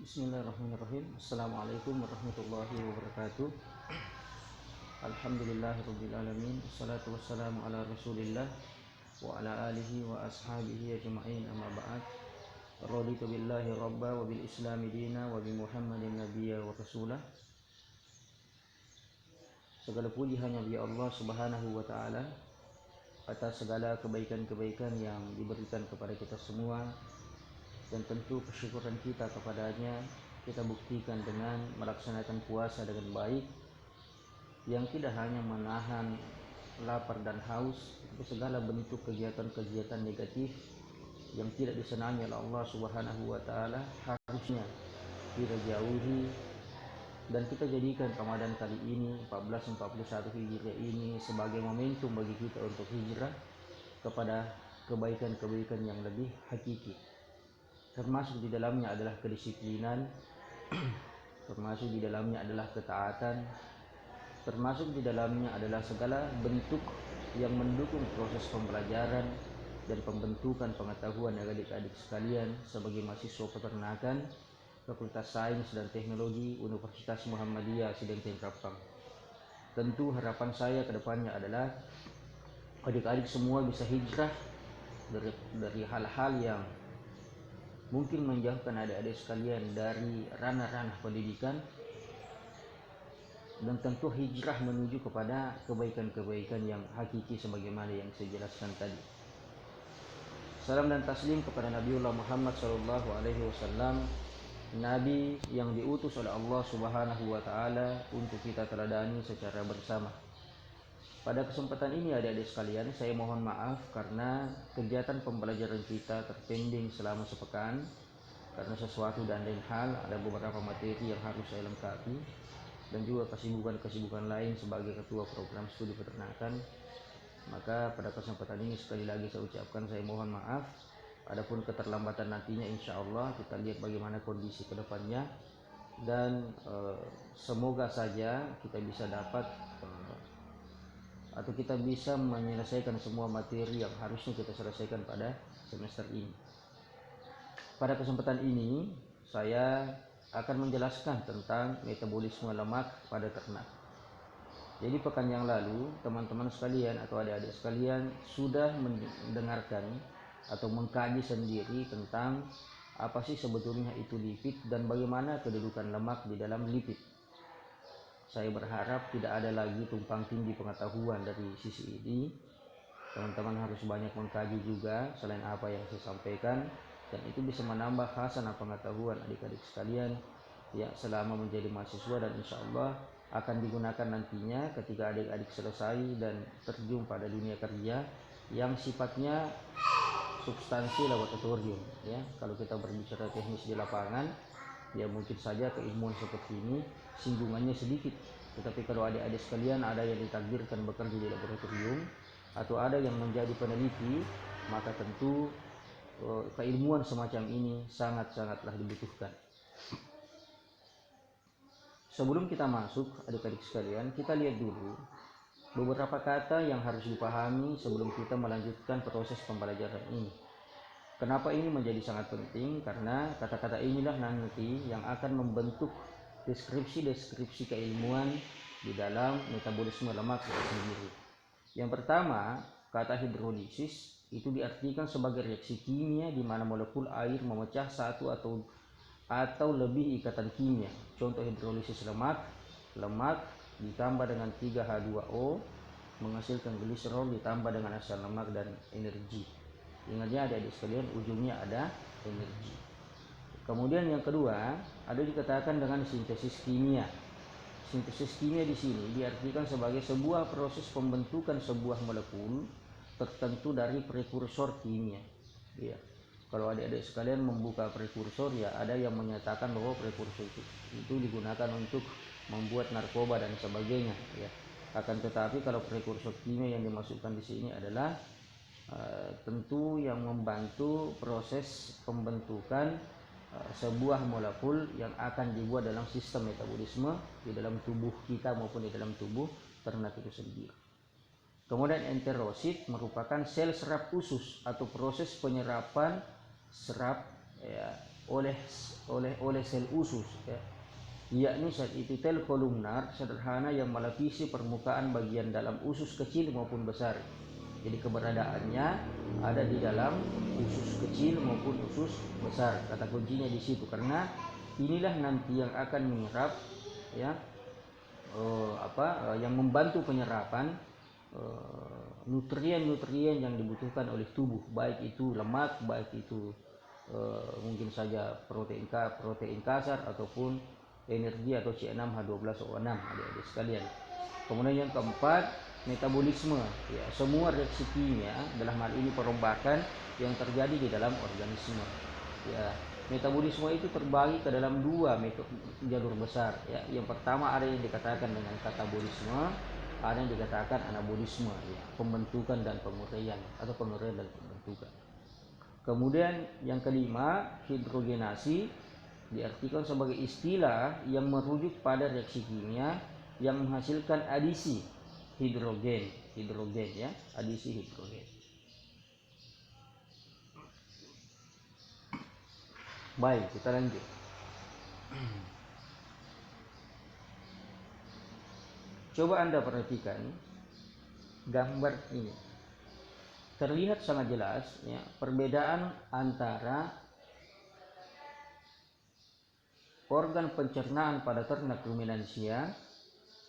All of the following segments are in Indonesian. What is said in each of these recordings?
Bismillahirrahmanirrahim. Assalamualaikum warahmatullahi wabarakatuh. Alhamdulillahirabbil alamin. Wassalatu wassalamu ala Rasulillah wa ala alihi wa ashabihi ajma'in. Amma ba'd. Raditu billahi rabba wa bil islami dina wa bi Muhammadin nabiyya wa rasulah. Segala puji hanya bagi Allah Subhanahu wa taala atas segala kebaikan-kebaikan yang diberikan kepada kita semua. Dan tentu kesyukuran kita kepadanya kita buktikan dengan melaksanakan puasa dengan baik, yang tidak hanya menahan lapar dan haus, tapi segala bentuk kegiatan-kegiatan negatif yang tidak disenangi oleh Allah Subhanahu wa taala harusnya kita jauhi. Dan kita jadikan Ramadan kali ini 1441 Hijriah ini sebagai momentum bagi kita untuk hijrah kepada kebaikan-kebaikan yang lebih hakiki. Termasuk di dalamnya adalah kedisiplinan, termasuk di dalamnya adalah ketaatan, termasuk di dalamnya adalah segala bentuk yang mendukung proses pembelajaran dan pembentukan pengetahuan adik-adik sekalian sebagai mahasiswa peternakan Fakultas Sains dan Teknologi Universitas Muhammadiyah Sidengkeng Kapang. Tentu harapan saya ke depannya adalah adik-adik semua bisa hijrah dari hal-hal yang mungkin menjauhkan adik-adik sekalian dari ranah-ranah pendidikan, dan tentu hijrah menuju kepada kebaikan-kebaikan yang hakiki sebagaimana yang saya jelaskan tadi. Salam dan taslim kepada Nabiullah Muhammad SAW, Nabi yang diutus oleh Allah Subhanahu wa taala untuk kita teladani secara bersama. Pada kesempatan ini adik-adik sekalian, saya mohon maaf karena kegiatan pembelajaran kita terpending selama sepekan karena sesuatu dan lain hal. Ada beberapa materi yang harus saya lengkapi dan juga kesibukan-kesibukan lain sebagai ketua program studi peternakan. Maka pada kesempatan ini sekali lagi saya ucapkan saya mohon maaf. Adapun keterlambatan nantinya insya Allah kita lihat bagaimana kondisi kedepannya, dan semoga saja kita bisa dapat atau kita bisa menyelesaikan semua materi yang harusnya kita selesaikan pada semester ini. Pada kesempatan ini saya akan menjelaskan tentang metabolisme lemak pada ternak. Jadi pekan yang lalu teman-teman sekalian atau adik-adik sekalian sudah mendengarkan atau mengkaji sendiri tentang apa sih sebetulnya itu lipid dan bagaimana kedudukan lemak di dalam lipid. Saya berharap tidak ada lagi tumpang tindih pengetahuan dari sisi ini. Teman-teman harus banyak mengkaji juga selain apa yang saya sampaikan, dan itu bisa menambah khasanah pengetahuan adik-adik sekalian ya selama menjadi mahasiswa, dan insya Allah akan digunakan nantinya ketika adik-adik selesai dan terjun pada dunia kerja yang sifatnya substansi laboratorium ya. Kalau kita berbicara teknis di lapangan, ya mungkin saja keilmuan seperti ini singgungannya sedikit, tetapi kalau adik-adik sekalian ada yang ditakdirkan bekerja di laboratorium atau ada yang menjadi peneliti, maka tentu keilmuan semacam ini sangat-sangatlah dibutuhkan. Sebelum kita masuk adik-adik sekalian, kita lihat dulu beberapa kata yang harus dipahami sebelum kita melanjutkan proses pembelajaran ini. Kenapa ini menjadi sangat penting? Karena kata-kata inilah nanti yang akan membentuk deskripsi keilmuan di dalam metabolisme lemak itu sendiri. Yang pertama, kata hidrolisis itu diartikan sebagai reaksi kimia di mana molekul air memecah satu atau lebih ikatan kimia. Contoh hidrolisis lemak ditambah dengan 3H2O menghasilkan gliserol ditambah dengan asam lemak dan energi. Ingatnya adik-adik sekalian, ujungnya ada energi. Kemudian yang kedua, ada dikatakan dengan sintesis kimia. Sintesis kimia di sini diartikan sebagai sebuah proses pembentukan sebuah molekul tertentu dari prekursor kimia. Ya. Kalau adik-adik sekalian membuka prekursor, ya ada yang menyatakan bahwa prekursor itu digunakan untuk membuat narkoba dan sebagainya. Ya. Akan tetapi kalau prekursor kimia yang dimasukkan di sini adalah tentu yang membantu proses pembentukan sebuah molekul yang akan dibuat dalam sistem metabolisme di dalam tubuh kita maupun di dalam tubuh ternak itu sendiri. Kemudian enterosit merupakan sel serap khusus atau proses penyerapan serap ya, oleh sel usus, ya, yakni sel epitel kolumnar sederhana yang melapisi permukaan bagian dalam usus kecil maupun besar. Jadi keberadaannya ada di dalam usus kecil maupun usus besar. Kata kuncinya di situ, karena inilah nanti yang akan menyerap, ya, yang membantu penyerapan nutrien-nutrien yang dibutuhkan oleh tubuh, baik itu lemak, baik itu mungkin saja protein kasar ataupun energi atau C6H12O6, adik-adik sekalian. Kemudian yang keempat, metabolisme, ya, semua reaksi kimia dalam hal ini perombakan yang terjadi di dalam organisme, ya. Metabolisme itu terbagi ke dalam dua jalur besar, ya. Yang pertama ada yang dikatakan dengan katabolisme, ada yang dikatakan anabolisme, ya, pembentukan dan penguraian atau penguraian dan pembentukan. Kemudian yang kelima, hidrogenasi, diartikan sebagai istilah yang merujuk pada reaksi kimia yang menghasilkan adisi hidrogen, ya, adisi hidrogen. Baik, kita lanjut. Coba Anda perhatikan gambar ini. Terlihat sangat jelas, ya, perbedaan antara organ pencernaan pada ternak ruminansia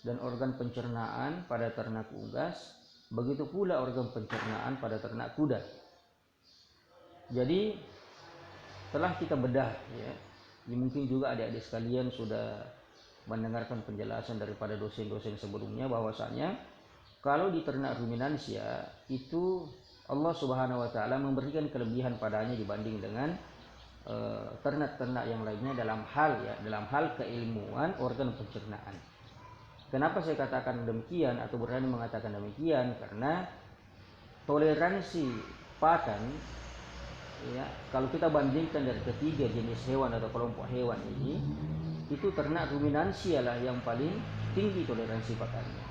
dan organ pencernaan pada ternak unggas, begitu pula organ pencernaan pada ternak kuda. Jadi setelah kita bedah, ya, mungkin juga adik-adik sekalian sudah mendengarkan penjelasan daripada dosen-dosen sebelumnya, bahwasanya kalau di ternak ruminansia itu Allah Subhanahu wa taala memberikan kelebihan padanya dibanding dengan ternak-ternak yang lainnya dalam hal keilmuan organ pencernaan. Kenapa saya katakan demikian atau berani mengatakan demikian? Karena toleransi pakan, ya, kalau kita bandingkan dari ketiga jenis hewan atau kelompok hewan ini, itu ternak ruminansia lah yang paling tinggi toleransi pakannya.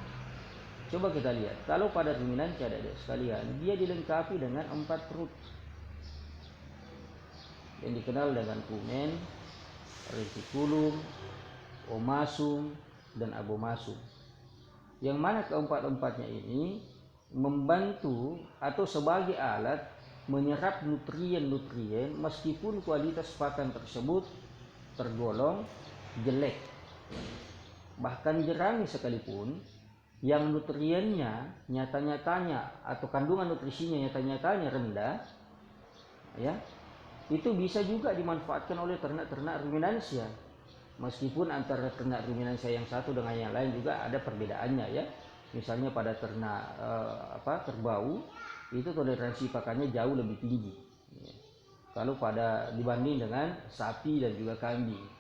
Coba kita lihat, kalau pada ruminansia adik-adik sekalian, dia dilengkapi dengan 4 perut yang dikenal dengan rumen, reticulum, omasum, dan abomasum. Yang mana keempat-empatnya ini membantu atau sebagai alat menyerap nutrien-nutrien meskipun kualitas pakan tersebut tergolong jelek. Bahkan jerami sekalipun yang nutriennya nyata-nyatanya atau kandungan nutrisinya nyata-nyatanya rendah, ya, itu bisa juga dimanfaatkan oleh ternak-ternak ruminansia. Meskipun antara ternak ruminansia yang satu dengan yang lain juga ada perbedaannya, ya. Misalnya pada ternak kerbau itu toleransi pakannya jauh lebih tinggi, ya, kalau pada dibanding dengan sapi dan juga kambing.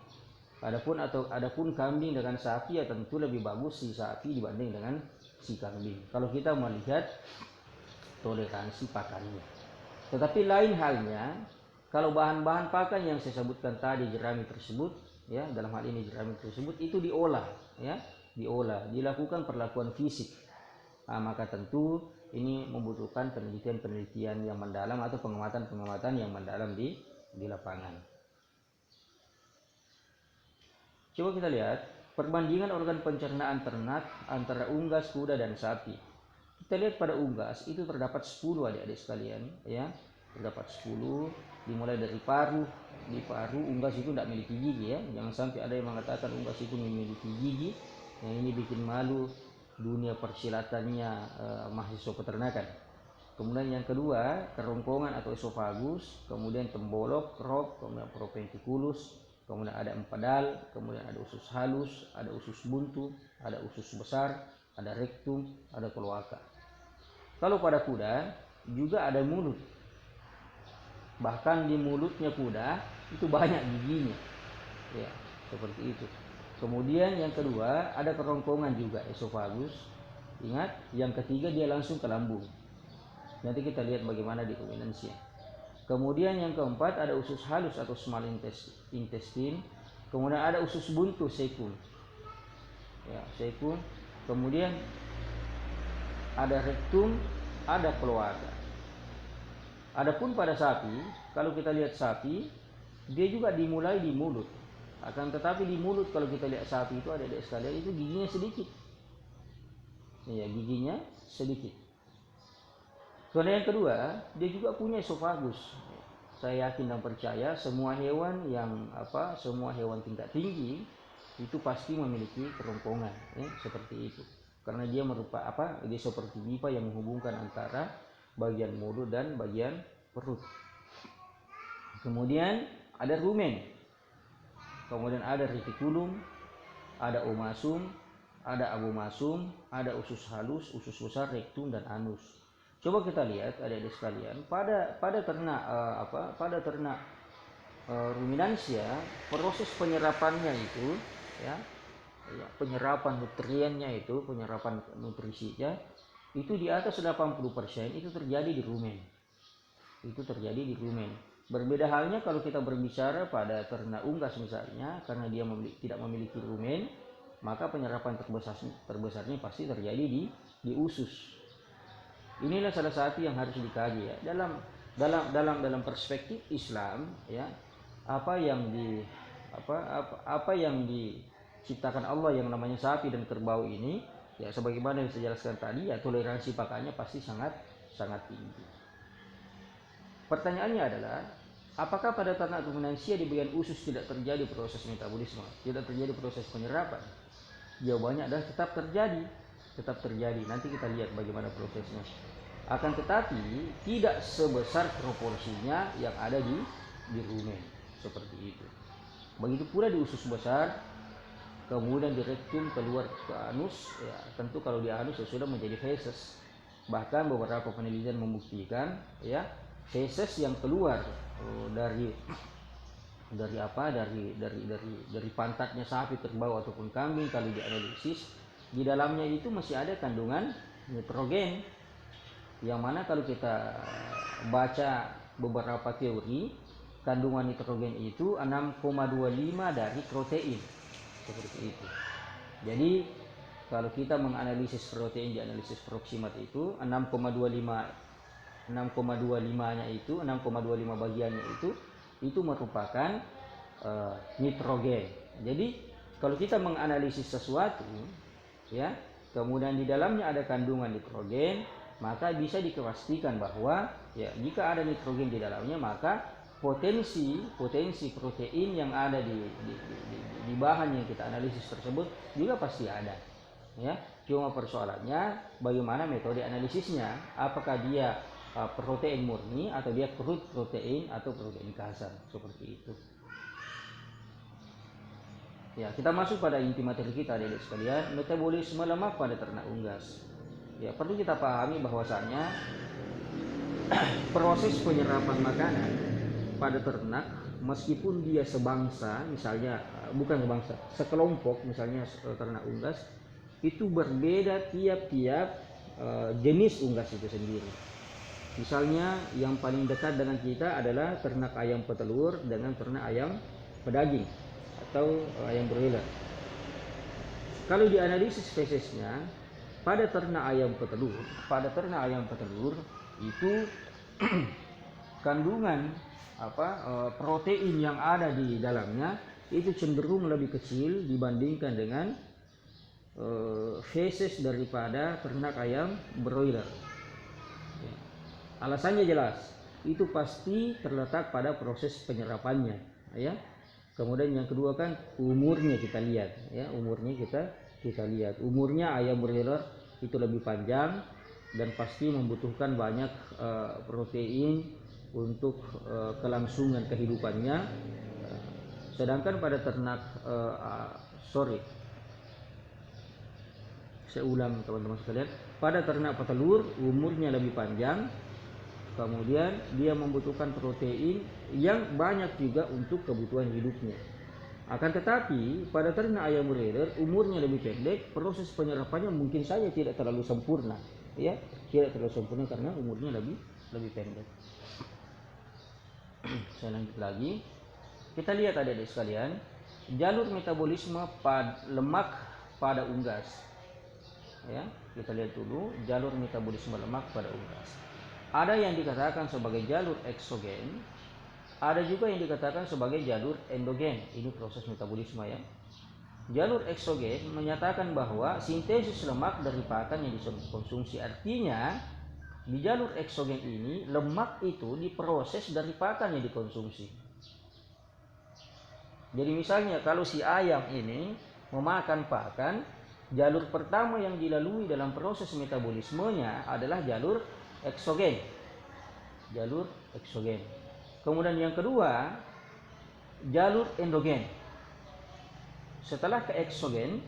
Adapun kambing dengan sapi, ya tentu lebih bagus si sapi dibanding dengan si kambing kalau kita melihat toleransi pakannya. Tetapi lain halnya kalau bahan-bahan pakan yang saya sebutkan tadi, jerami tersebut, ya, dalam hal ini jerami tersebut itu diolah, ya, dilakukan perlakuan fisik. Maka tentu ini membutuhkan penelitian yang mendalam atau pengamatan yang mendalam di lapangan. Coba kita lihat perbandingan organ pencernaan ternak antara unggas, kuda, dan sapi. Kita lihat pada unggas itu terdapat 10 adik-adik sekalian, ya. Terdapat 10, dimulai dari paru. Di paru unggas itu tidak memiliki gigi, ya. Jangan sampai ada yang mengatakan unggas itu memiliki gigi. Yang ini bikin malu dunia persilatannya mahasiswa peternakan. Kemudian yang kedua, kerongkongan atau esofagus, kemudian tembolok, krop, kemudian propendiculus, kemudian ada empadal, kemudian ada usus halus, ada usus buntu, ada usus besar, ada rektum, ada kloaka. Kalau pada kuda juga ada mulut. Bahkan di mulutnya kuda itu banyak giginya, ya, seperti itu. Kemudian yang kedua ada kerongkongan juga, esofagus. Ingat, yang ketiga dia langsung ke lambung. Nanti kita lihat bagaimana di ruminansia. Kemudian yang keempat ada usus halus atau small intestine. Kemudian ada usus buntu, cecum. Ya, cecum. Kemudian ada rektum, ada kloaka. Adapun pada sapi, kalau kita lihat sapi dia juga dimulai di mulut. Akan tetapi di mulut kalau kita lihat sapi itu adik-adik sekalian itu giginya sedikit. Ya, giginya sedikit. Kemudian yang kedua, dia juga punya esofagus. Saya yakin dan percaya semua hewan semua hewan tingkat tinggi itu pasti memiliki kerongkongan, seperti itu. Karena dia dia seperti pipa yang menghubungkan antara bagian mulut dan bagian perut. Kemudian ada rumen, kemudian ada retikulum, ada omasum, ada abomasum, ada usus halus, usus besar, rektum dan anus. Coba kita lihat adik-adik sekalian, pada ternak ruminansia, proses penyerapannya itu penyerapan nutriennya itu, penyerapan nutrisinya itu di atas 80% itu terjadi di rumen. Itu terjadi di rumen. Berbeda halnya kalau kita berbicara pada ternak unggas misalnya, karena dia tidak memiliki rumen, maka penyerapan terbesarnya pasti terjadi di usus. Inilah salah satu yang harus dikaji ya. Dalam perspektif Islam ya, apa yang diciptakan Allah yang namanya sapi dan kerbau ini ya, sebagaimana yang saya jelaskan tadi ya, toleransi pakannya pasti sangat tinggi. Pertanyaannya adalah, apakah pada ternak ruminansia di bagian usus tidak terjadi proses metabolisme, tidak terjadi proses penyerapan? Jawabannya adalah tetap terjadi. Nanti kita lihat bagaimana prosesnya. Akan tetapi tidak sebesar proporsinya yang ada di rumen, seperti itu. Begitu pula di usus besar, kemudian di rektum keluar ke anus. Ya, tentu kalau di anus sudah menjadi feses. Bahkan beberapa penelitian membuktikan ya, feses yang keluar dari pantatnya sapi, kerbau ataupun kambing, kalau dianalisis di dalamnya itu masih ada kandungan nitrogen, yang mana kalau kita baca beberapa teori, kandungan nitrogen itu 6,25 dari protein, seperti itu. Jadi kalau kita menganalisis protein di analisis proximat itu 6,25-nya itu 6,25 bagiannya itu merupakan nitrogen. Jadi kalau kita menganalisis sesuatu ya, kemudian di dalamnya ada kandungan nitrogen, maka bisa dipastikan bahwa ya, jika ada nitrogen di dalamnya, maka potensi protein yang ada di bahan yang kita analisis tersebut juga pasti ada ya. Cuma persoalannya bagaimana metode analisisnya, apakah dia protein murni atau dia crude protein atau protein kasar, seperti itu. Ya, kita masuk pada inti materi kita adik-adik sekalian, metabolisme lemak pada ternak unggas. Ya, perlu kita pahami bahwasanya proses penyerapan makanan pada ternak, meskipun dia sebangsa, misalnya sekelompok misalnya ternak unggas, itu berbeda tiap-tiap jenis unggas itu sendiri. Misalnya yang paling dekat dengan kita adalah ternak ayam petelur dengan ternak ayam pedaging atau ayam broiler. Kalau dianalisis spesiesnya, pada ternak ayam petelur itu kandungan protein yang ada di dalamnya itu cenderung lebih kecil dibandingkan dengan feses daripada ternak ayam broiler. Ya. Alasannya jelas, itu pasti terletak pada proses penyerapannya, ya. Kemudian yang kedua kan umurnya kita lihat, ya, umurnya kita lihat. Umurnya ayam broiler itu lebih panjang dan pasti membutuhkan banyak protein untuk kelangsungan kehidupannya. Sedangkan pada ternak saya ulang teman-teman sekalian, pada ternak petelur umurnya lebih panjang, kemudian dia membutuhkan protein yang banyak juga untuk kebutuhan hidupnya. Akan tetapi pada ternak ayam broiler umurnya lebih pendek, proses penyerapannya mungkin saja tidak terlalu sempurna, ya, tidak terlalu sempurna karena umurnya lebih pendek. Saya lanjut lagi. Kita lihat adik-adik sekalian, jalur metabolisme lemak pada unggas. Ya, kita lihat dulu jalur metabolisme lemak pada unggas. Ada yang dikatakan sebagai jalur eksogen, ada juga yang dikatakan sebagai jalur endogen, ini proses metabolisme ya. Jalur eksogen menyatakan bahwa sintesis lemak dari pakan yang dikonsumsi. Artinya di jalur eksogen ini lemak itu diproses dari pakan yang dikonsumsi. Jadi misalnya kalau si ayam ini memakan pakan, jalur pertama yang dilalui dalam proses metabolismenya adalah jalur eksogen. Jalur eksogen. Kemudian yang kedua, jalur endogen. Setelah ke eksogen,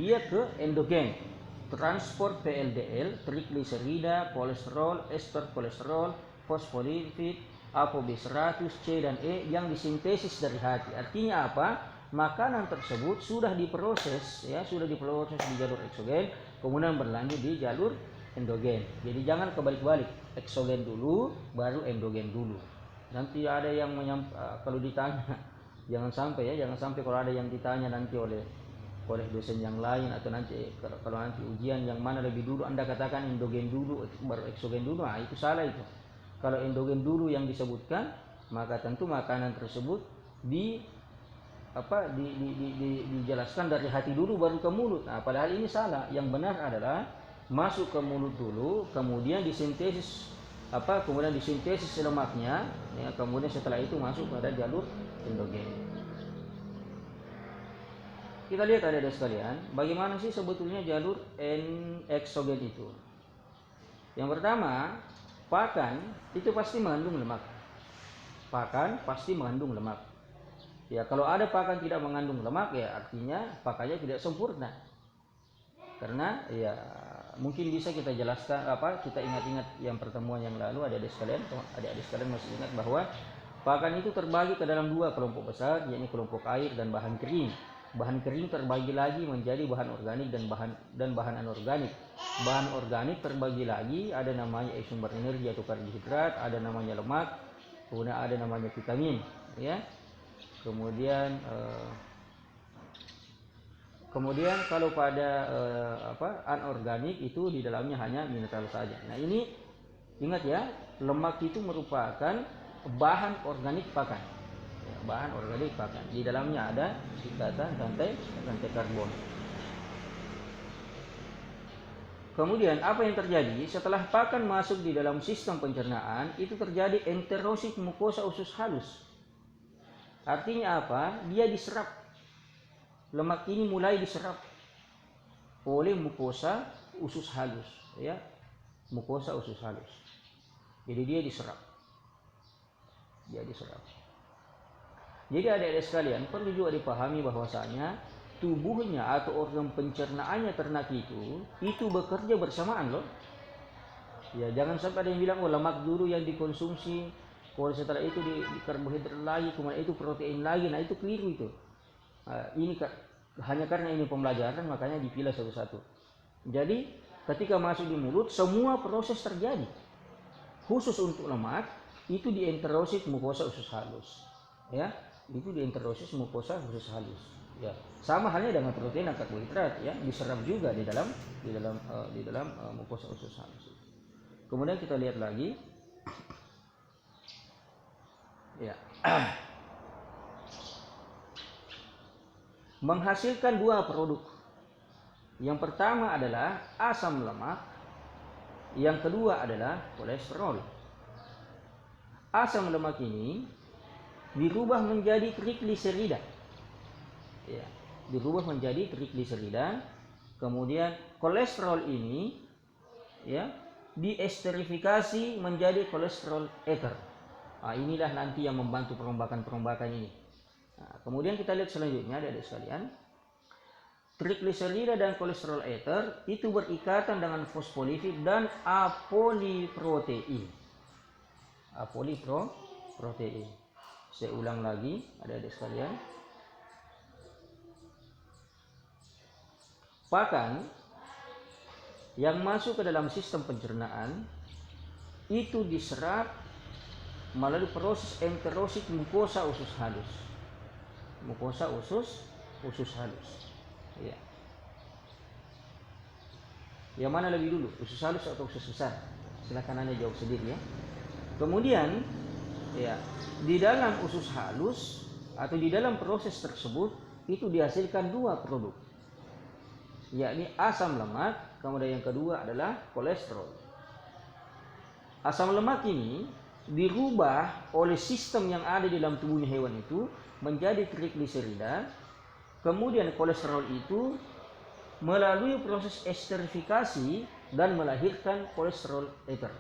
dia ke endogen. Transport VLDL, trigliserida, kolesterol, ester kolesterol, fosfolipid, ApoB100, C dan E yang disintesis dari hati. Artinya apa? Makanan tersebut sudah diproses ya, sudah diproses di jalur eksogen, kemudian berlanjut di jalur endogen. Jadi jangan kebalik-balik, eksogen dulu baru endogen dulu. Nanti ada yang kalau ditanya jangan sampai kalau ada yang ditanya nanti oleh dosen yang lain, atau nanti kalau nanti ujian yang mana lebih dulu Anda katakan endogen dulu baru eksogen dulu, nah itu salah itu. Kalau endogen dulu yang disebutkan, maka tentu makanan tersebut dijelaskan dari hati dulu baru ke mulut. Nah, padahal ini salah. Yang benar adalah masuk ke mulut dulu, kemudian disintesis lemaknya, ya, kemudian setelah itu masuk pada jalur endogen. Kita lihat adik-adik sekalian, bagaimana sih sebetulnya jalur eksogen itu. Yang pertama, pakan itu pasti mengandung lemak. Pakan pasti mengandung lemak. Ya, kalau ada pakan tidak mengandung lemak, ya artinya pakannya tidak sempurna. Karena ya mungkin bisa kita jelaskan kita ingat-ingat yang pertemuan yang lalu adik-adik sekalian masih ingat bahwa pakan itu terbagi ke dalam dua kelompok besar, yakni kelompok air dan bahan kering. Bahan kering terbagi lagi menjadi bahan organik dan bahan anorganik. Bahan organik terbagi lagi, ada namanya sumber energi atau karbohidrat, ada namanya lemak, kemudian ada namanya vitamin, ya. Kemudian kalau pada anorganik itu di dalamnya hanya mineral saja. Nah, ini ingat ya, lemak itu merupakan bahan organik pakan. Ya, bahan organik pakan. Di dalamnya ada ikatan rantai karbon. Kemudian apa yang terjadi setelah pakan masuk di dalam sistem pencernaan? Itu terjadi enterosit mukosa usus halus. Artinya apa? Dia diserap. Lemak ini mulai diserap oleh mukosa usus halus, ya. Mukosa usus halus. Jadi dia diserap. Jadi adik-adik sekalian perlu juga dipahami bahwasanya tubuhnya atau organ pencernaannya ternak itu bekerja bersamaan loh. Ya, jangan sampai ada yang bilang lemak dulu yang dikonsumsi, kalau setelah itu di karbohidrat lagi, kemudian itu protein lagi. Nah, itu keliru itu. Ini hanya karena ini pembelajaran makanya dipilah satu-satu. Jadi ketika masuk di mulut semua proses terjadi. Khusus untuk lemak itu di enterosit mukosa usus halus. Ya, itu di enterosit mukosa usus halus. Ya, sama halnya dengan protein dan karbohidrat, ya, diserap juga di dalam mukosa usus halus. Kemudian kita lihat lagi. Ya. Menghasilkan dua produk. Yang pertama adalah asam lemak, yang kedua adalah kolesterol. Asam lemak ini dirubah menjadi trigliserida. Ya, dirubah menjadi trigliserida. Kemudian kolesterol ini ya diesterifikasi menjadi kolesterol ether. Nah, inilah nanti yang membantu perombakan ini. Nah, kemudian kita lihat selanjutnya adik-adik sekalian. Trigliserida dan kolesterol ether itu berikatan dengan fosfolipid dan apoliprotein. Apoliprotein. Saya ulang lagi adik-adik sekalian. Pakan yang masuk ke dalam sistem pencernaan itu diserap melalui proses enterosit mukosa usus halus. Mukosa usus halus. Ya. Yang mana lebih dulu, usus halus atau usus besar? Silakan Anda jawab sendiri ya. Kemudian Ya, di dalam usus halus atau di dalam proses tersebut itu dihasilkan dua produk, yakni asam lemak, kemudian yang kedua adalah kolesterol. Asam lemak ini dirubah oleh sistem yang ada di dalam tubuhnya hewan itu menjadi trigliserida. Kemudian kolesterol itu melalui proses esterifikasi dan melahirkan kolesterol ester.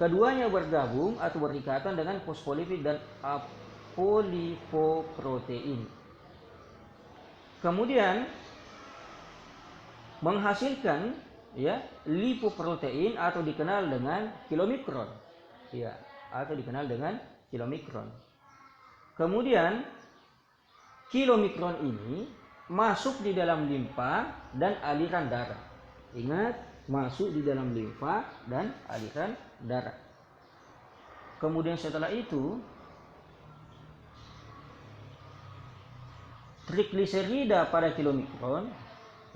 Keduanya bergabung atau berikatan dengan fosfolipid dan apolipoprotein. Kemudian menghasilkan ya lipoprotein atau dikenal dengan kilomikron. Ya, atau dikenal dengan kilomikron. Kemudian kilomikron ini masuk di dalam limfa dan aliran darah. Ingat, masuk di dalam limfa dan aliran darah. Kemudian setelah itu trigliserida pada kilomikron,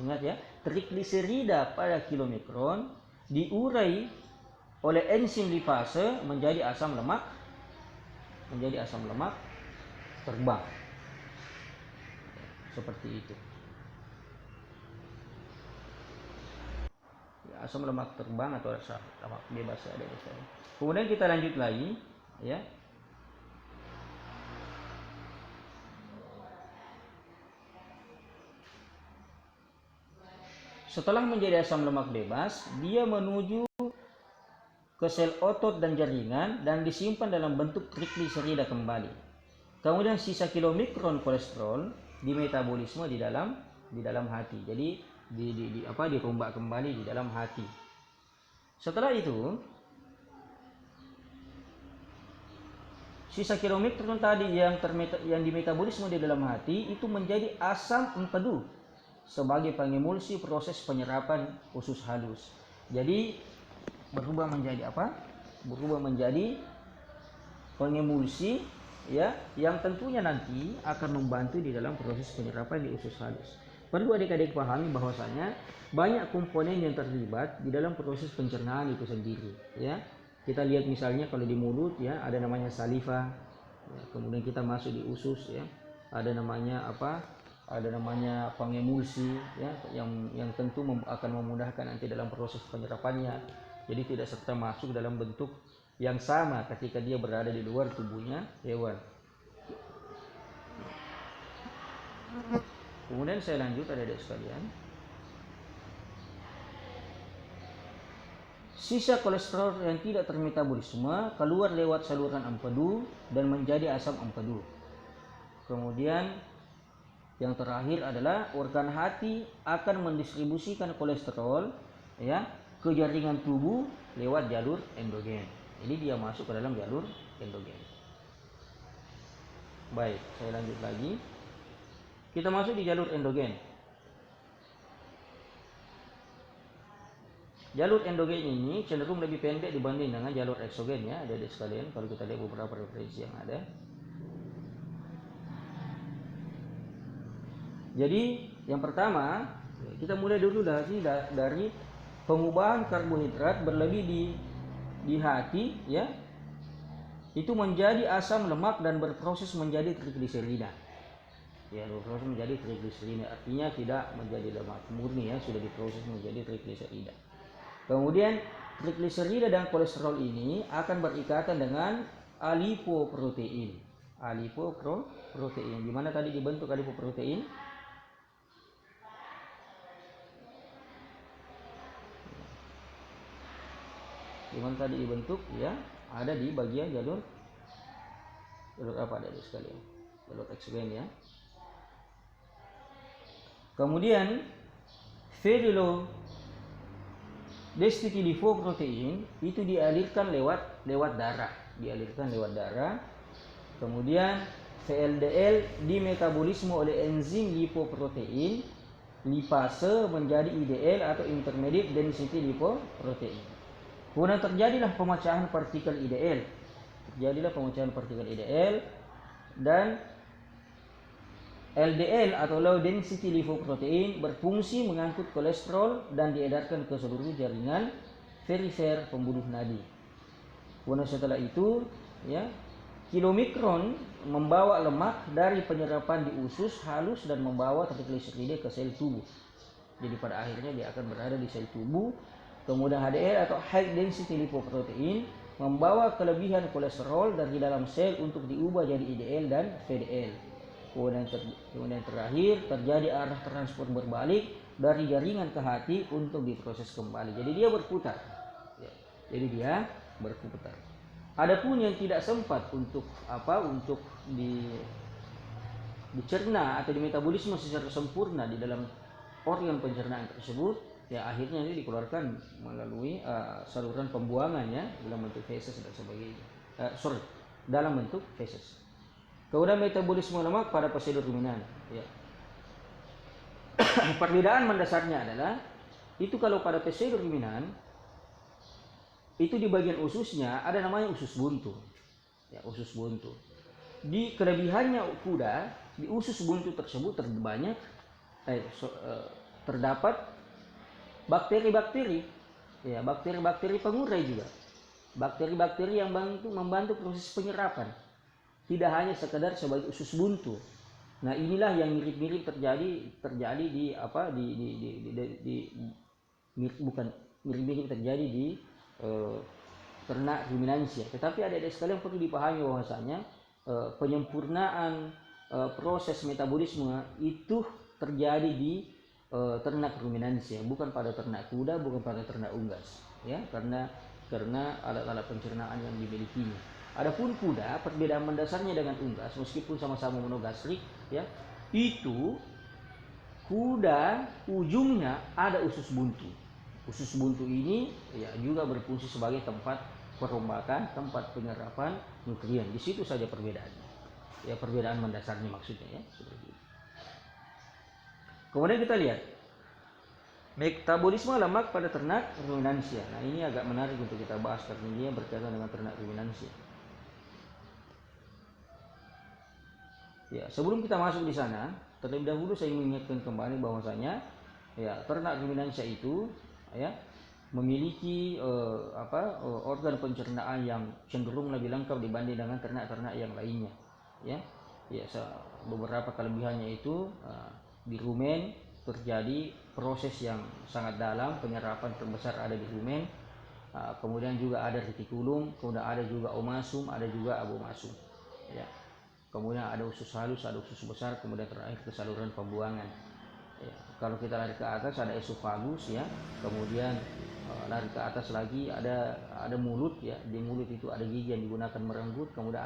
ingat ya, trigliserida pada kilomikron diurai oleh enzim lipase menjadi asam lemak terbang. Seperti itu. Asam lemak terbang atau asam lemak bebas ada di sana. Kemudian kita lanjut lagi, ya. Setelah menjadi asam lemak bebas, dia menuju ke sel otot dan jaringan dan disimpan dalam bentuk trigliserida kembali. Kemudian sisa kilomikron kolesterol dimetabolisme di dalam hati. Jadi dirombak kembali di dalam hati. Setelah itu sisa kilomikron tadi yang dimetabolisme di dalam hati itu menjadi asam empedu sebagai pengemulsi proses penyerapan usus halus. Jadi berubah menjadi apa? Berubah menjadi pengemulsi ya, yang tentunya nanti akan membantu di dalam proses penyerapan di usus halus. Perlu adik-adik pahami bahwasanya banyak komponen yang terlibat di dalam proses pencernaan itu sendiri. Ya, kita lihat misalnya kalau di mulut ya ada namanya saliva, ya, kemudian kita masuk di usus ya ada namanya apa? Ada namanya pengemulsi ya yang tentu akan memudahkan nanti dalam proses penyerapannya. Jadi tidak serta masuk dalam bentuk yang sama ketika dia berada di luar tubuhnya hewan. Kemudian saya lanjut adik-adik sekalian. Sisa kolesterol yang tidak termetabolisme keluar lewat saluran empedu dan menjadi asam empedu. Kemudian yang terakhir adalah organ hati akan mendistribusikan kolesterol ya ke jaringan tubuh lewat jalur endogen. Jadi dia masuk ke dalam jalur endogen. Baik, saya lanjut lagi. Kita masuk di jalur endogen. Jalur endogen ini cenderung lebih pendek dibanding dengan jalur eksogen ya, adik-adik sekalian. Kalau kita lihat beberapa referensi yang ada. Jadi yang pertama kita mulai dulu dari pengubahan karbohidrat berlebih di hati ya, itu menjadi asam lemak dan berproses menjadi trigliserida. Ya, berproses menjadi trigliserida artinya tidak menjadi lemak murni ya, sudah diproses menjadi trigliserida. Kemudian trigliserida dan kolesterol ini akan berikatan dengan alipoprotein. Alipoprotein. Di mana tadi dibentuk alipoprotein? Di mana tadi dibentuk ya? Ada di bagian jalur apa ada sekalian? Jalur eksogen ya. Kemudian phenyldestillifoprotein itu dialirkan lewat darah, Kemudian VLDL dimetabolisme oleh enzim lipoprotein lipase menjadi IDL atau intermediate density lipoprotein. Kemudian terjadilah pemecahan partikel IDL. Dan LDL atau low density lipoprotein berfungsi mengangkut kolesterol dan diedarkan ke seluruh jaringan perifer pembuluh nadi. Kemudian setelah itu ya kilomikron membawa lemak dari penyerapan di usus halus dan membawa trigliserida ke sel tubuh. Jadi pada akhirnya dia akan berada di sel tubuh. Kemudian HDL atau high density lipoprotein membawa kelebihan kolesterol dari dalam sel untuk diubah jadi LDL dan VDL. Kemudian terakhir terjadi arah transport berbalik dari jaringan ke hati untuk diproses kembali. Jadi dia berputar. Jadi dia berputar. Adapun yang tidak sempat untuk dicerna atau dimetabolisme secara sempurna di dalam organ pencernaan tersebut, ya akhirnya ini dikeluarkan melalui saluran pembuangan ya dalam bentuk feses dan sebagainya. Dalam bentuk feses. Kemudian metabolisme lemak pada pseudo ruminan. Ya. Perbedaan mendasarnya adalah itu kalau pada pseudo ruminan itu di bagian ususnya ada namanya usus buntu. Ya, usus buntu. Di kelebihannya kuda di usus buntu tersebut terdapat bakteri-bakteri, ya bakteri-bakteri pengurai juga, bakteri-bakteri yang membantu proses penyerapan. Tidak hanya sekedar sebagai usus buntu. Nah inilah yang mirip-mirip terjadi di ternak ruminansia. Tetapi adik-adik sekalian perlu dipahami bahwasanya penyempurnaan proses metabolisme itu terjadi di ternak ruminansia, bukan pada ternak kuda, bukan pada ternak unggas, ya, karena alat-alat pencernaan yang dimilikinya. Adapun kuda, perbedaan mendasarnya dengan unggas, meskipun sama-sama monogastrik, ya, itu kuda ujungnya ada usus buntu. Usus buntu ini ya juga berfungsi sebagai tempat perombakan, tempat penyerapan nutrien. Di situ saja perbedaannya. Ya, perbedaan mendasarnya maksudnya ya, seperti itu. Kemudian kita lihat metabolisme lemak pada ternak ruminansia. Nah, ini agak menarik untuk kita bahas karena dia berkaitan dengan ternak ruminansia. Ya, sebelum kita masuk di sana, terlebih dahulu saya mengingatkan kembali bahwasanya ya ternak ruminansia itu ya memiliki organ pencernaan yang cenderung lebih lengkap dibanding dengan ternak-ternak yang lainnya. Ya, beberapa kelebihannya itu di rumen terjadi proses yang sangat dalam, penyerapan terbesar ada di rumen. Kemudian juga ada retikulum, kemudian ada juga omasum, ada juga abomasum. Ya. Kemudian ada usus halus, ada usus besar, kemudian terakhir ke saluran pembuangan. Ya. Kalau kita lari ke atas ada esofagus ya, kemudian lari ke atas lagi ada mulut ya, di mulut itu ada gigi yang digunakan merenggut, kemudian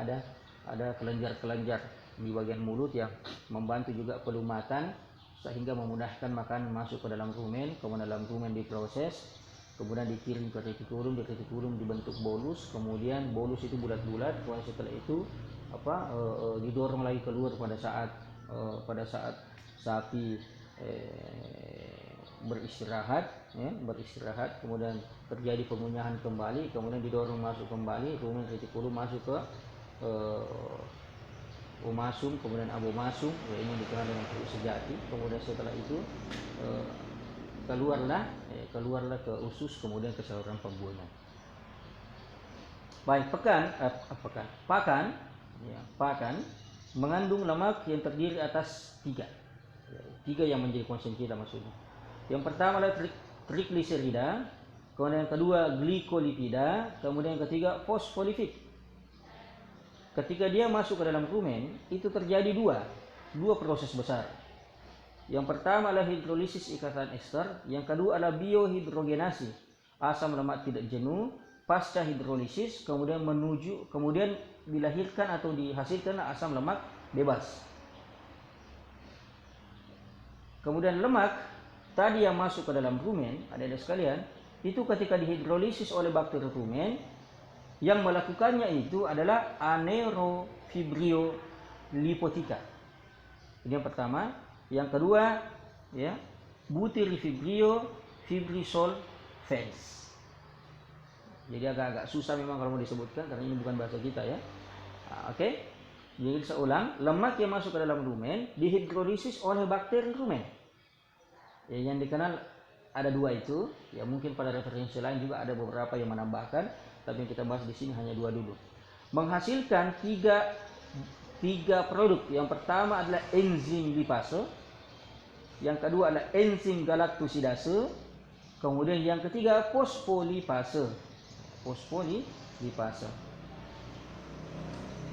ada kelenjar-kelenjar di bagian mulut yang membantu juga pelumatan sehingga memudahkan makanan masuk ke dalam rumen, kemudian dalam rumen diproses, kemudian dikirim ke retikulum, di retikulum dibentuk bolus, kemudian bolus itu bulat-bulat, kemudian setelah itu didorong lagi keluar pada saat sapi beristirahat, kemudian terjadi pengunyahan kembali, kemudian didorong masuk kembali, rumen retikulum masuk ke omasum, kemudian abomasum, ya ini dikenal dengan perut sejati. Kemudian setelah itu keluarlah ke usus, kemudian ke saluran pembuangan. Baik, pakan mengandung lemak yang terdiri atas tiga yang menjadi konsen kita maksudnya. Yang pertama adalah trigliserida, kemudian yang kedua glikolipida, kemudian yang ketiga fosfolipid. Ketika dia masuk ke dalam rumen, itu terjadi dua proses besar. Yang pertama adalah hidrolisis ikatan ester, yang kedua adalah biohidrogenasi, asam lemak tidak jenuh pasca hidrolisis, kemudian dilahirkan atau dihasilkan asam lemak bebas. Kemudian lemak tadi yang masuk ke dalam rumen, adik-adik sekalian, itu ketika dihidrolisis oleh bakteri rumen, yang melakukannya itu adalah anaerofibriolipotika. Ini yang pertama. Yang kedua, ya, butyrifibriofibrisolfans. Jadi agak susah memang kalau mau disebutkan karena ini bukan bahasa kita ya. Oke. Jadi saya ulang, lemak yang masuk ke dalam rumen dihidrolisis oleh bakteri rumen. Ya, yang dikenal ada dua itu. Ya mungkin pada referensi lain juga ada beberapa yang menambahkan. Tapi yang kita bahas di sini hanya dua dulu. menghasilkan tiga produk. Yang pertama adalah enzim lipase, yang kedua adalah enzim galaktosidase, kemudian yang ketiga fosfolipase.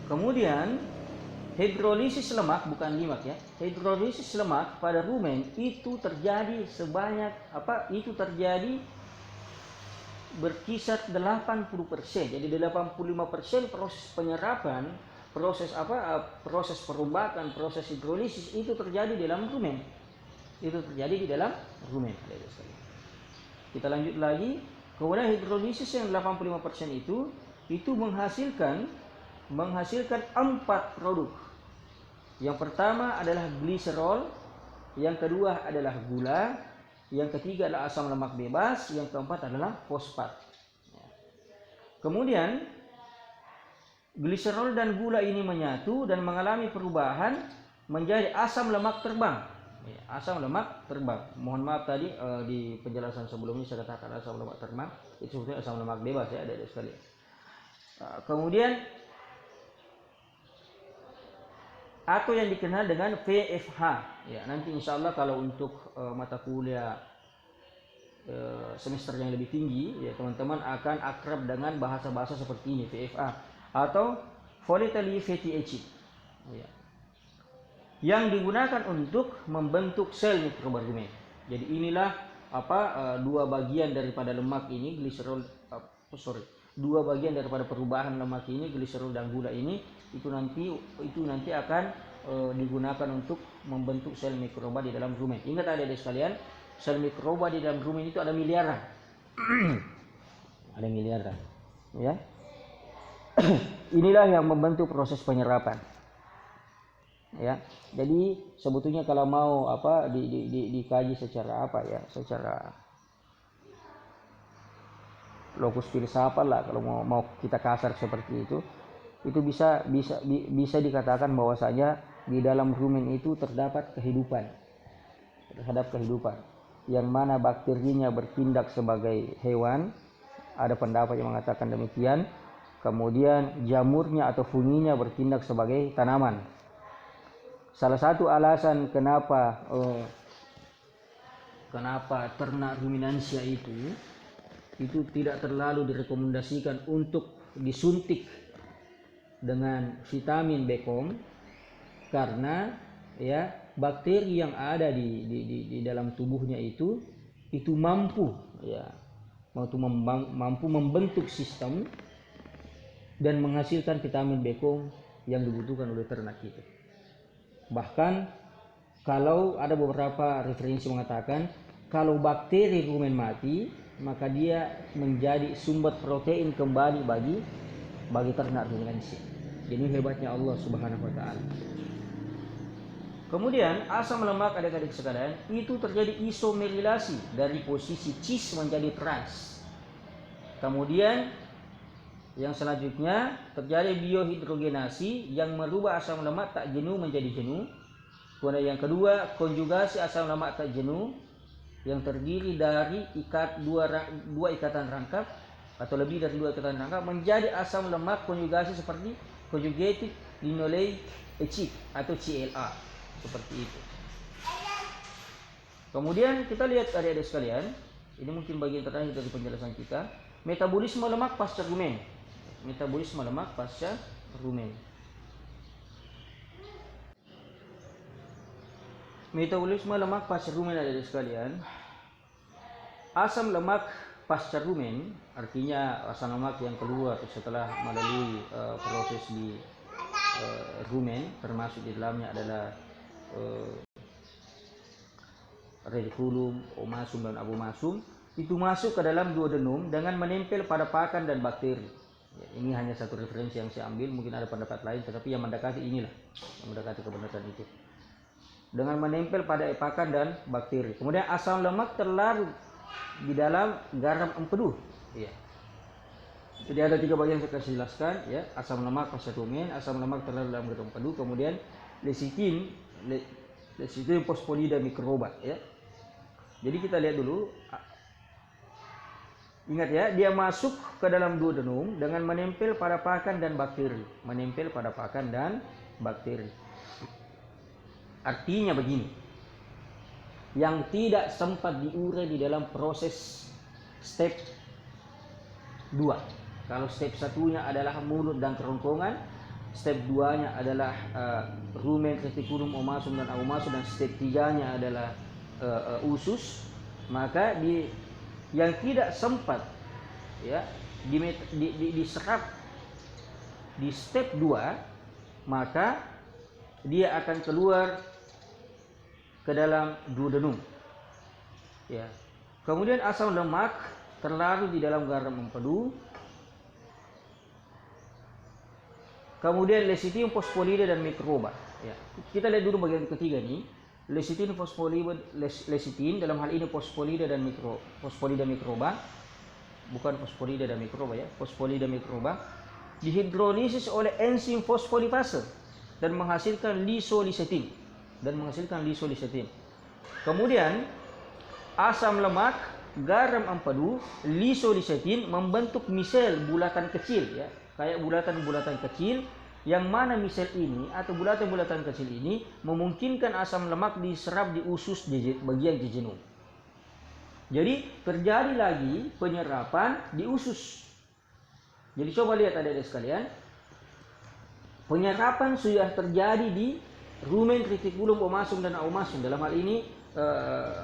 Kemudian hidrolisis lemak, bukan limak ya. Hidrolisis lemak pada rumen itu terjadi berkisar 80%. Jadi 85% proses penyerapan, proses perombakan, proses hidrolisis itu terjadi di dalam rumen. Kita lanjut lagi. Kemudian hidrolisis yang 85% itu menghasilkan 4 produk. Yang pertama adalah gliserol, yang kedua adalah gula, yang ketiga adalah asam lemak bebas, yang keempat adalah fosfat. Kemudian gliserol dan gula ini menyatu dan mengalami perubahan menjadi asam lemak terbang. Mohon maaf tadi di penjelasan sebelumnya saya katakan asam lemak terbang, itu sebetulnya asam lemak bebas ya, ada sekali. Kemudian atau yang dikenal dengan VFH ya. Nanti insya Allah kalau untuk mata kuliah semester yang lebih tinggi ya, teman-teman akan akrab dengan bahasa-bahasa seperti ini, VFH atau volatile fatty acid ya, yang digunakan untuk membentuk sel mikroba rumen. Jadi inilah dua bagian daripada lemak ini, dua bagian daripada perubahan lemak ini, gliserol dan gula ini, itu nanti akan digunakan untuk membentuk sel mikroba di dalam rumen. Ingat adik-adik sekalian, sel mikroba di dalam rumen itu ada miliaran. Ada miliaran ya. Inilah yang membentuk proses penyerapan ya. Jadi sebetulnya kalau mau dikaji secara secara lokus filsafat lah, kalau mau kita kasar seperti itu bisa dikatakan bahwasanya di dalam rumen itu terdapat kehidupan, yang mana bakterinya bertindak sebagai hewan, ada pendapat yang mengatakan demikian. Kemudian jamurnya atau funginya bertindak sebagai tanaman. Salah satu alasan kenapa ternak ruminansia itu tidak terlalu direkomendasikan untuk disuntik dengan vitamin B-kom, karena ya bakteri yang ada di dalam tubuhnya itu mampu membentuk sistem dan menghasilkan vitamin B-kom yang dibutuhkan oleh ternak itu. Bahkan kalau ada beberapa referensi mengatakan kalau bakteri rumen mati, maka dia menjadi sumber protein kembali bagi ternak ruminansia. Jadi hebatnya Allah Subhanahu wa taala. Kemudian asam lemak adik-adik sekalian itu terjadi isomerilasi dari posisi cis menjadi trans. Kemudian yang selanjutnya terjadi biohidrogenasi yang merubah asam lemak tak jenuh menjadi jenuh. Kemudian yang kedua, konjugasi asam lemak tak jenuh yang terdiri dari dua ikatan rangkap atau lebih dari 2 ikatan rangkap menjadi asam lemak konjugasi seperti conjugated linoleic acid atau CLA, seperti itu. Kemudian kita lihat adik-adik sekalian, ini mungkin bagian terakhir dari penjelasan kita, metabolisme lemak pasca rumen. Metabolisme lemak pasca rumen. Metabolisme lemak pasca rumen adik-adik sekalian. Asam lemak pasca rumen artinya asam lemak yang keluar setelah melalui proses di rumen, termasuk di dalamnya adalah retikulum, omasum dan abomasum, itu masuk ke dalam duodenum dengan menempel pada pakan dan bakteri. Ya, ini hanya satu referensi yang saya ambil, mungkin ada pendapat lain, tetapi yang mendekati inilah, yang mendekati kebenaran itu. Dengan menempel pada pakan dan bakteri. Kemudian asam lemak terlarut di dalam garam empedu. Ya. Jadi ada 3 bagian yang saya jelaskan, ya, asam lemak pasca rumen, asam lemak terlarut dalam garam empedu, kemudian lecitin fosfolida mikroba, ya. Jadi kita lihat dulu Ingat ya, dia masuk ke dalam duodenum dengan menempel pada pakan dan bakteri. Menempel pada pakan dan bakteri. Artinya begini, yang tidak sempat diurai di dalam proses step 2. Kalau step 1-nya adalah mulut dan kerongkongan, step 2-nya adalah rumen, reticulum, omasum dan abomasum, dan step 3-nya adalah usus. Maka yang tidak sempat ya diserap di step 2, maka dia akan keluar ke dalam duodenum. Ya. Kemudian asam lemak terlarut di dalam garam empedu. Kemudian lecithin, fosfolida dan mikroba. Ya. Kita lihat dulu bagian ketiga nih. Lecithin, fosfolida, lecithin dalam hal ini fosfolida dan fosfolida mikroba. Bukan fosfolida dan mikroba ya, fosfolida mikroba dihidrolisis oleh enzim fosfolipase dan menghasilkan lisolisetin. Kemudian asam lemak, garam empedu, lisolisetin membentuk misel bulatan kecil ya, kayak bulatan-bulatan kecil, yang mana misel ini atau bulatan-bulatan kecil ini memungkinkan asam lemak diserap di usus bagian jejunum. Jadi terjadi lagi penyerapan di usus. Jadi coba lihat adik-adik sekalian, penyerapan sudah terjadi di rumen, reticulum, omasum dan abomasum. Dalam hal ini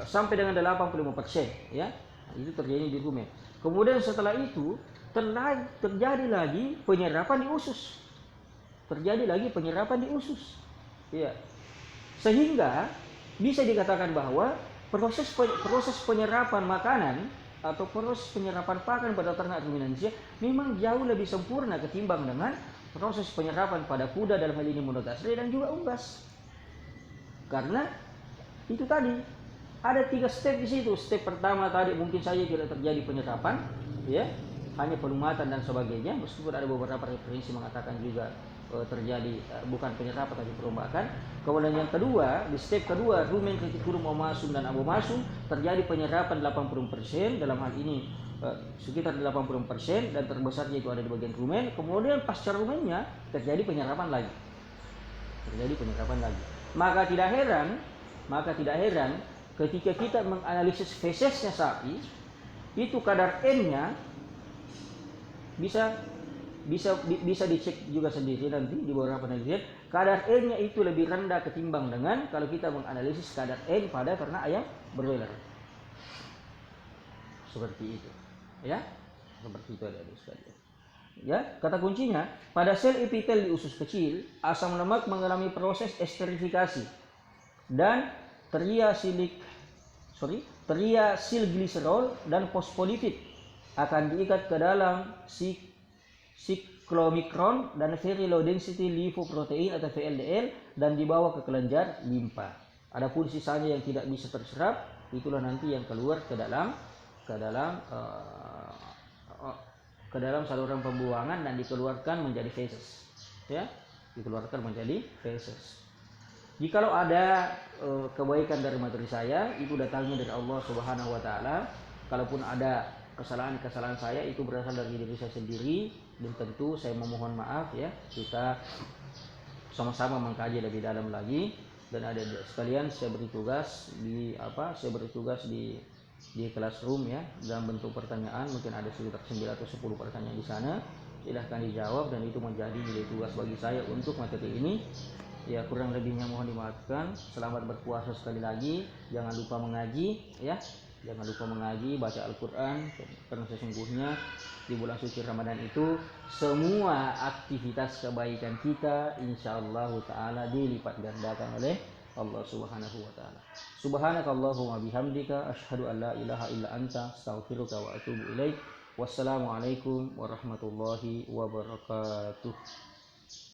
sampai dengan 85% ya. Itu terjadi di rumen. Kemudian setelah itu terjadi lagi penyerapan di usus. Ya. Sehingga bisa dikatakan bahwa proses penyerapan makanan atau proses penyerapan pakan pada ternak ruminansia memang jauh lebih sempurna ketimbang dengan proses penyerapan pada kuda, dalam hal ini monogastriae dan juga unggas. Karena itu tadi ada 3 step di situ. Step pertama tadi mungkin saja tidak terjadi penyerapan, ya, hanya pelumatan dan sebagainya, meskipun ada beberapa referensi mengatakan juga terjadi bukan penyerapan tapi perombakan. Kemudian yang kedua, di step kedua rumen, reticulum, omasum dan abomasum terjadi penyerapan 80%, dalam hal ini sekitar 80%, dan terbesarnya itu ada di bagian rumen. Kemudian pasca rumennya terjadi penyerapan lagi. Maka tidak heran ketika kita menganalisis fesesnya sapi, itu kadar N-nya bisa dicek juga sendiri nanti di beberapa penelitian. Kadar N-nya itu lebih rendah ketimbang dengan kalau kita menganalisis kadar N pada ternak ayam broiler. Seperti itu, ya. Seperti itu ada sekalian. Ya, kata kuncinya pada sel epitel di usus kecil, asam lemak mengalami proses esterifikasi dan triacylglycerol dan fosfolipid akan diikat ke dalam siklomikron dan very low density lipoprotein atau VLDL dan dibawa ke kelenjar limpa. Adapun sisanya yang tidak bisa terserap, itulah nanti yang keluar ke dalam saluran pembuangan dan dikeluarkan menjadi feses. Ya, dikeluarkan menjadi feses. Jikalau ada kebaikan dari materi saya, itu datangnya dari Allah Subhanahu wa taala. Kalaupun ada kesalahan saya, itu berasal dari diri saya sendiri, dan tentu saya memohon maaf ya. Kita sama-sama mengkaji lebih dalam lagi. Dan ada sekalian saya beri tugas di classroom ya, dalam bentuk pertanyaan. Mungkin ada sekitar 9 atau 10 pertanyaan di sana. Silahkan dijawab, dan itu menjadi nilai tugas bagi saya untuk materi ini. Ya, kurang lebihnya mohon dimaafkan. Selamat berpuasa sekali lagi. Jangan lupa mengaji ya. Jangan lupa mengaji, baca Al-Quran, karena sesungguhnya di bulan suci Ramadan itu semua aktivitas kebaikan kita insyaallah ta'ala dilipat gandakan oleh Allah Subhanahu wa ta'ala. Subhanakallahumma bihamdika asyhadu an la ilaha illa anta astaghfiruka wa atubu ilaik. Wassalamualaikum warahmatullahi wabarakatuh.